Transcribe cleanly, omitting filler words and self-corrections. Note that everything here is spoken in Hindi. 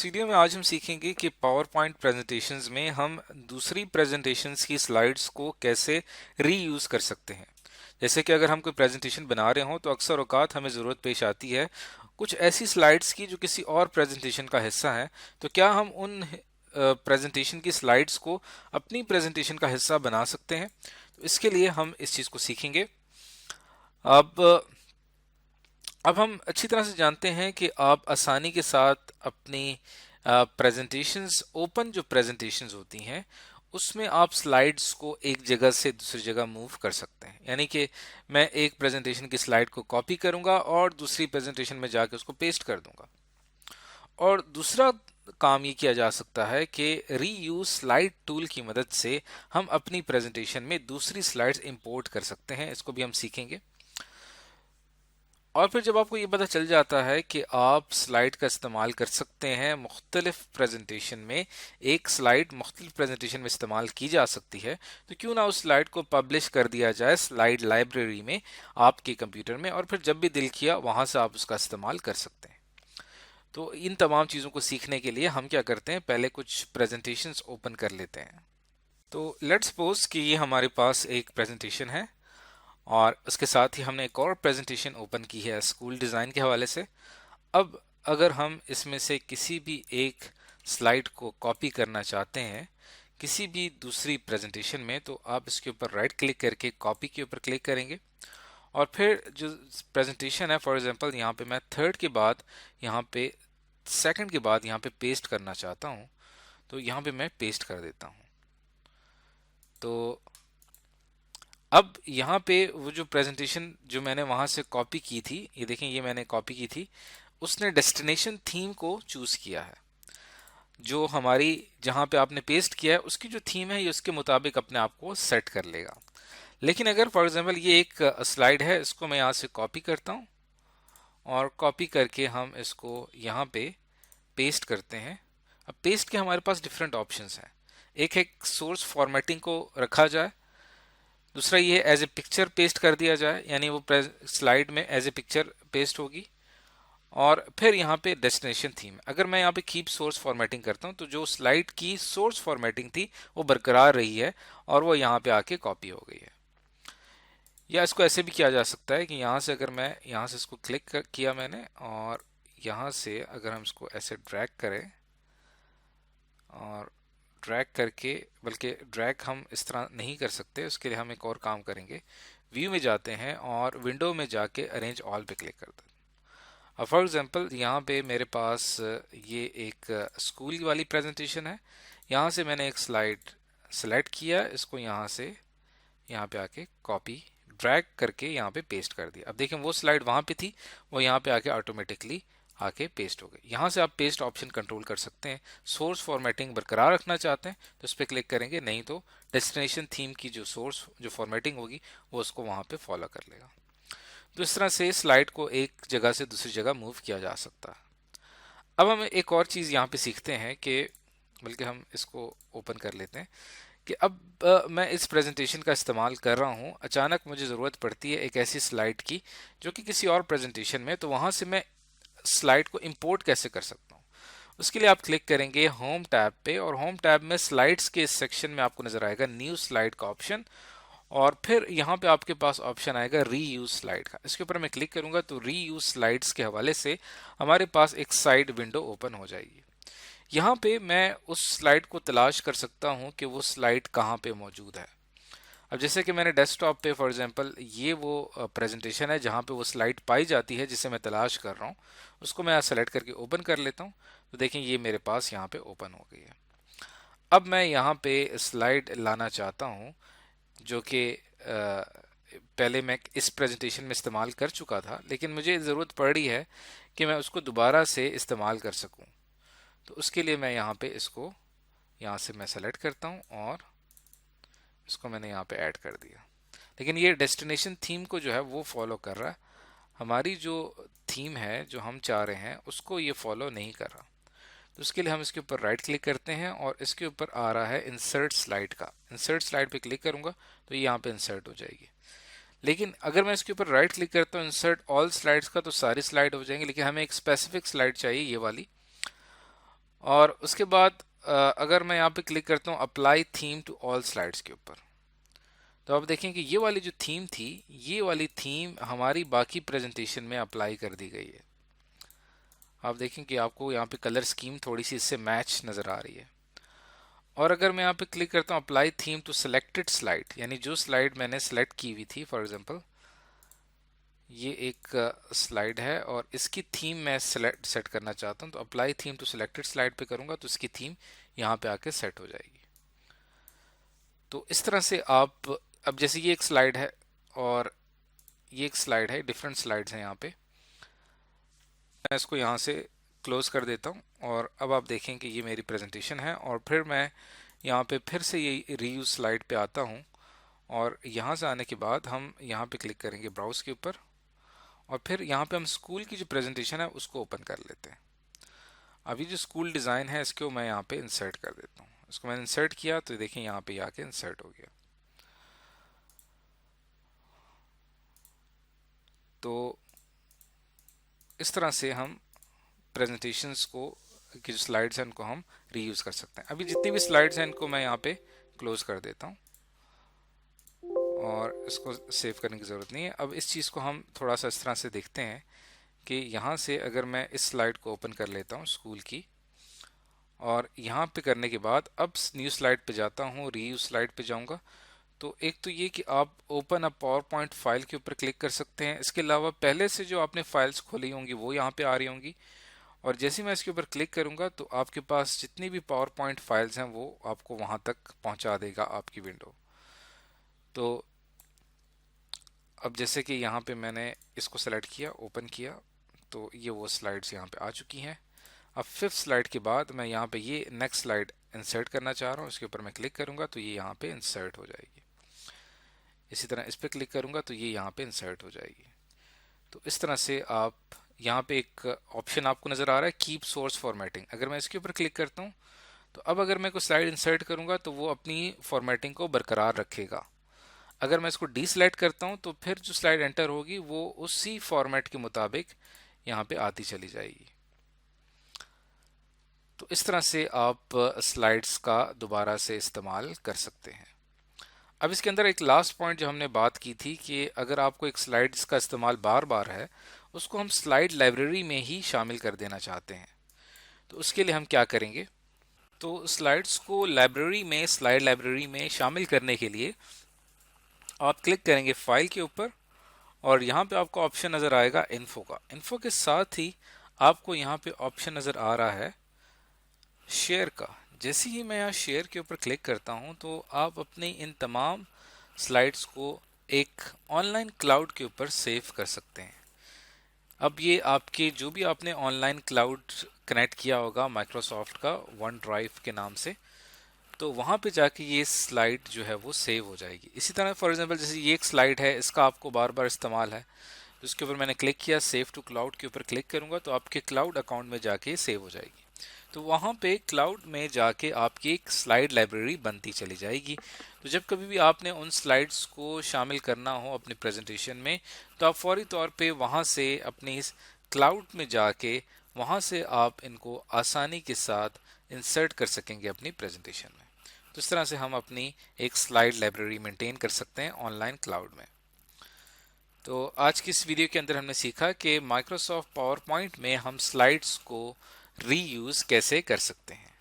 वीडियो में आज हम सीखेंगे कि पावर पॉइंट प्रेजेंटेशंस में हम दूसरी प्रेजेंटेशंस की स्लाइड्स को कैसे रीयूज कर सकते हैं। जैसे कि अगर हम कोई प्रेजेंटेशन बना रहे हों तो अक्सर औकात हमें ज़रूरत पेश आती है कुछ ऐसी स्लाइड्स की जो किसी और प्रेजेंटेशन का हिस्सा है। तो क्या हम उन प्रेजेंटेशन की स्लाइड्स को अपनी प्रेजेंटेशन का हिस्सा बना सकते हैं? तो इसके लिए हम इस चीज़ को सीखेंगे। अब हम अच्छी तरह से जानते हैं कि आप आसानी के साथ अपनी प्रेजेंटेशंस ओपन जो प्रेजेंटेशंस होती हैं उसमें आप स्लाइड्स को एक जगह से दूसरी जगह मूव कर सकते हैं। यानी कि मैं एक प्रेजेंटेशन की स्लाइड को कॉपी करूंगा और दूसरी प्रेजेंटेशन में जाके उसको पेस्ट कर दूंगा। और दूसरा काम ये किया जा सकता है कि रीयूज स्लाइड टूल की मदद से हम अपनी प्रेजेंटेशन में दूसरी स्लाइड्स इंपोर्ट कर सकते हैं। इसको भी हम सीखेंगे। और फिर जब आपको ये पता चल जाता है कि आप स्लाइड का इस्तेमाल कर सकते हैं मुख्तलिफ प्रेजेंटेशन में, एक स्लाइड मुख्तलिफ प्रेजेंटेशन में इस्तेमाल की जा सकती है, तो क्यों ना उस स्लाइड को पब्लिश कर दिया जाए स्लाइड लाइब्रेरी में आपके कंप्यूटर में, और फिर जब भी दिल किया वहां से आप उसका इस्तेमाल कर सकते हैं। तो इन तमाम चीज़ों को सीखने के लिए हम क्या करते हैं, पहले कुछ प्रेजेंटेशंस ओपन कर लेते हैं। तो लेट्स सपोज कि ये हमारे पास एक प्रेजेंटेशन है और उसके साथ ही हमने एक और प्रेजेंटेशन ओपन की है स्कूल डिज़ाइन के हवाले से। अब अगर हम इसमें से किसी भी एक स्लाइड को कॉपी करना चाहते हैं किसी भी दूसरी प्रेजेंटेशन में, तो आप इसके ऊपर राइट क्लिक करके कॉपी के ऊपर क्लिक करेंगे और फिर जो प्रेजेंटेशन है, फॉर एग्जांपल यहाँ पे मैं थर्ड के बाद यहाँ पे सेकंड के बाद यहाँ पे पेस्ट करना चाहता हूँ, तो यहाँ पे मैं पेस्ट कर देता हूँ। तो अब यहाँ पे वो जो प्रेजेंटेशन जो मैंने वहां से कॉपी की थी, ये देखें ये मैंने कॉपी की थी, उसने डेस्टिनेशन थीम को चूज किया है। जो हमारी जहां पे आपने पेस्ट किया है उसकी जो थीम है ये उसके मुताबिक अपने आप को सेट कर लेगा। लेकिन अगर फॉर एग्जांपल ये एक स्लाइड है, इसको मैं यहाँ से कॉपी करता हूँ और कॉपी करके हम इसको यहाँ पे पेस्ट करते हैं। अब पेस्ट के हमारे पास डिफरेंट ऑप्शंस हैं। एक है सोर्स फॉर्मेटिंग को रखा जाए, दूसरा ये एज ए पिक्चर पेस्ट कर दिया जाए, यानी वो स्लाइड में एज ए पिक्चर पेस्ट होगी। और फिर यहाँ पे डेस्टिनेशन थीम, अगर मैं यहाँ पे कीप सोर्स फॉर्मेटिंग करता हूँ तो जो स्लाइड की सोर्स फॉर्मेटिंग थी वो बरकरार रही है और वो यहाँ पे आके कॉपी हो गई है। या इसको ऐसे भी किया जा सकता है कि यहाँ से अगर मैं यहाँ से इसको क्लिक किया मैंने और यहाँ से अगर हम इसको ऐसे ड्रैग करें और ड्रैग करके, बल्कि ड्रैग हम इस तरह नहीं कर सकते, उसके लिए हम एक और काम करेंगे, व्यू में जाते हैं और विंडो में जाके अरेंज ऑल पे क्लिक करते हैं। अब फॉर एग्जांपल यहाँ पे मेरे पास ये एक स्कूल वाली प्रेजेंटेशन है। यहाँ से मैंने एक स्लाइड सेलेक्ट किया, इसको यहाँ से यहाँ पे आके कॉपी ड्रैग करके यहाँ पे पेस्ट कर दिया। अब देखें वो स्लाइड वहाँ पे थी, वो यहाँ पे आके ऑटोमेटिकली आके पेस्ट हो गई। यहाँ से आप पेस्ट ऑप्शन कंट्रोल कर सकते हैं। सोर्स फॉर्मेटिंग बरकरार रखना चाहते हैं तो उस पर क्लिक करेंगे, नहीं तो डेस्टिनेशन थीम की जो सोर्स जो फॉर्मेटिंग होगी वो उसको वहाँ पे फॉलो कर लेगा। तो इस तरह से स्लाइड को एक जगह से दूसरी जगह मूव किया जा सकता है। अब हम एक और चीज़ यहाँ पे सीखते हैं कि, बल्कि हम इसको ओपन कर लेते हैं कि अब मैं इस प्रेजेंटेशन का इस्तेमाल कर रहा हूँ, अचानक मुझे ज़रूरत पड़ती है एक ऐसी स्लाइड की जो कि किसी और प्रेजेंटेशन में, तो वहाँ से मैं स्लाइड को इंपोर्ट कैसे कर सकता हूँ। उसके लिए आप क्लिक करेंगे होम टैब पे और होम टैब में स्लाइड्स के इस सेक्शन में आपको नजर आएगा न्यू स्लाइड का ऑप्शन, और फिर यहाँ पे आपके पास ऑप्शन आएगा री यूज स्लाइड का। इसके ऊपर मैं क्लिक करूंगा तो री यूज स्लाइड्स के हवाले से हमारे पास एक साइड विंडो ओपन हो जाएगी। यहाँ पे मैं उस स्लाइड को तलाश कर सकता हूँ कि वो स्लाइड कहाँ पे मौजूद है। अब जैसे कि मैंने डेस्कटॉप पे फॉर एग्जांपल ये वो प्रेजेंटेशन है जहाँ पे वो स्लाइड पाई जाती है जिसे मैं तलाश कर रहा हूँ, उसको मैं सेलेक्ट करके ओपन कर लेता हूँ। तो देखें ये मेरे पास यहाँ पे ओपन हो गई है। अब मैं यहाँ पे स्लाइड लाना चाहता हूँ जो कि पहले मैं इस प्रेजेंटेशन में इस्तेमाल कर चुका था, लेकिन मुझे ज़रूरत पड़ रही है कि मैं उसको दोबारा से इस्तेमाल कर सकूं। तो उसके लिए मैं यहाँ पे इसको यहाँ से मैं सेलेक्ट करता हूँ और इसको मैंने यहाँ पे ऐड कर दिया। लेकिन ये डेस्टिनेशन थीम को जो है वो फॉलो कर रहा है, हमारी जो थीम है जो हम चाह रहे हैं उसको ये फॉलो नहीं कर रहा। तो उसके लिए हम इसके ऊपर राइट क्लिक करते हैं और इसके ऊपर आ रहा है इंसर्ट स्लाइड का, इंसर्ट स्लाइड पे क्लिक करूंगा तो ये यहाँ पे इंसर्ट हो जाएगी। लेकिन अगर मैं इसके ऊपर राइट क्लिक करता हूँ इंसर्ट ऑल स्लाइड्स का, तो सारी स्लाइड हो जाएंगी, लेकिन हमें एक स्पेसिफिक स्लाइड चाहिए ये वाली। और उसके बाद अगर मैं यहाँ पे क्लिक करता हूँ apply theme to all slides के ऊपर, तो आप देखें कि ये वाली जो थीम थी, ये वाली थीम हमारी बाकी प्रेजेंटेशन में अप्लाई कर दी गई है। आप देखें कि आपको यहाँ पे कलर स्कीम थोड़ी सी इससे मैच नज़र आ रही है। और अगर मैं यहाँ पे क्लिक करता हूँ apply theme to selected slide, यानी जो स्लाइड मैंने सेलेक्ट की हुई थी, फॉर एग्जांपल ये एक स्लाइड है और इसकी थीम मैं सेट करना चाहता हूँ, तो apply theme to selected slide पे करूँगा तो इसकी थीम यहाँ पे आके सेट हो जाएगी। तो इस तरह से आप, अब जैसे ये एक स्लाइड है और ये एक स्लाइड है, डिफरेंट स्लाइड्स हैं यहाँ पे, मैं इसको यहाँ से क्लोज कर देता हूँ और अब आप देखें कि ये मेरी प्रेजेंटेशन है। और फिर मैं यहाँ पे फिर से ये रीयूज स्लाइड पे आता हूँ और यहाँ से आने के बाद हम यहाँ पे क्लिक करेंगे ब्राउज के ऊपर और फिर यहाँ पे हम स्कूल की जो प्रेजेंटेशन है उसको ओपन कर लेते हैं। अभी जो स्कूल डिज़ाइन है इसको मैं यहाँ पे इंसर्ट कर देता हूँ। इसको मैंने इंसर्ट किया तो देखिए यहाँ पे आके इंसर्ट हो गया। तो इस तरह से हम प्रेजेंटेशंस को, की जो स्लाइड्स हैं उनको हम रीयूज कर सकते हैं। अभी जितनी भी स्लाइड्स हैं इनको मैं यहाँ पे क्लोज कर देता हूँ और इसको सेव करने की ज़रूरत नहीं है। अब इस चीज़ को हम थोड़ा सा इस तरह से देखते हैं कि यहाँ से अगर मैं इस स्लाइड को ओपन कर लेता हूँ स्कूल की, और यहाँ पे करने के बाद अब न्यू स्लाइड पे जाता हूँ, रीयूज स्लाइड पे जाऊँगा, तो एक तो ये कि आप open a power point file के ऊपर क्लिक कर सकते हैं। इसके अलावा पहले से जो आपने फाइल्स खोली होंगी वो यहाँ पे आ रही होंगी और जैसे मैं इसके ऊपर क्लिक करूंगा तो आपके पास जितनी भी पावर पॉइंट फाइल्स हैं वो आपको वहां तक पहुंचा देगा आपकी विंडो। तो अब जैसे कि यहाँ पे मैंने इसको सेलेक्ट किया, ओपन किया, तो ये वो स्लाइड्स यहाँ पे आ चुकी हैं। अब फिफ्थ स्लाइड के बाद मैं यहाँ पे ये नेक्स्ट स्लाइड इंसर्ट करना चाह रहा हूँ, इसके ऊपर मैं क्लिक करूंगा तो ये यहाँ पे इंसर्ट हो जाएगी। इसी तरह इस पर क्लिक करूंगा तो ये यहाँ पे इंसर्ट हो जाएगी। तो इस तरह से आप, यहाँ पे एक ऑप्शन आपको नज़र आ रहा है कीप सोर्स फॉर्मेटिंग, अगर मैं इसके ऊपर क्लिक करता हूँ तो अब अगर मैं कोई स्लाइड इंसर्ट करूंगा तो वो अपनी फॉर्मेटिंग को बरकरार रखेगा। अगर मैं इसको डीसेलेक्ट करता हूं तो फिर जो स्लाइड एंटर होगी वो उसी फॉर्मेट के मुताबिक यहाँ पे आती चली जाएगी। तो इस तरह से आप स्लाइड्स का दोबारा से इस्तेमाल कर सकते हैं। अब इसके अंदर एक लास्ट पॉइंट जो हमने बात की थी कि अगर आपको एक स्लाइड्स का इस्तेमाल बार बार है, उसको हम स्लाइड लाइब्रेरी में ही शामिल कर देना चाहते हैं। तो उसके लिए हम क्या करेंगे, तो स्लाइड्स को लाइब्रेरी में, स्लाइड लाइब्रेरी में शामिल करने के लिए आप क्लिक करेंगे फाइल के ऊपर और यहाँ पे आपको ऑप्शन नज़र आएगा इन्फो का। इन्फो के साथ ही आपको यहाँ पे ऑप्शन नज़र आ रहा है शेयर का। जैसे ही मैं यहाँ शेयर के ऊपर क्लिक करता हूँ तो आप अपनी इन तमाम स्लाइड्स को एक ऑनलाइन क्लाउड के ऊपर सेव कर सकते हैं। अब ये आपके जो भी आपने ऑनलाइन क्लाउड कनेक्ट किया होगा माइक्रोसॉफ्ट का वन ड्राइव के नाम से, तो वहाँ पे जाके ये स्लाइड जो है वो सेव हो जाएगी। इसी तरह फॉर एग्जांपल जैसे ये एक स्लाइड है, इसका आपको बार बार इस्तेमाल है, तो इसके ऊपर मैंने क्लिक किया, सेव टू क्लाउड के ऊपर क्लिक करूंगा तो आपके क्लाउड अकाउंट में जाके सेव हो जाएगी। तो वहाँ पे क्लाउड में जाके आपकी एक स्लाइड लाइब्रेरी बनती चली जाएगी। तो जब कभी भी आपने उन स्लाइड्स को शामिल करना हो अपनी प्रेजेंटेशन में तो आप फौरी तौर पे वहाँ से अपनी इस क्लाउड में जाके वहाँ से आप इनको आसानी के साथ इंसर्ट कर सकेंगे अपनी प्रेजेंटेशन में। तो इस तरह से हम अपनी एक स्लाइड लाइब्रेरी मेंटेन कर सकते हैं ऑनलाइन क्लाउड में। तो आज की इस वीडियो के अंदर हमने सीखा कि माइक्रोसॉफ्ट पावर पॉइंट में हम स्लाइड्स को रीयूज कैसे कर सकते हैं।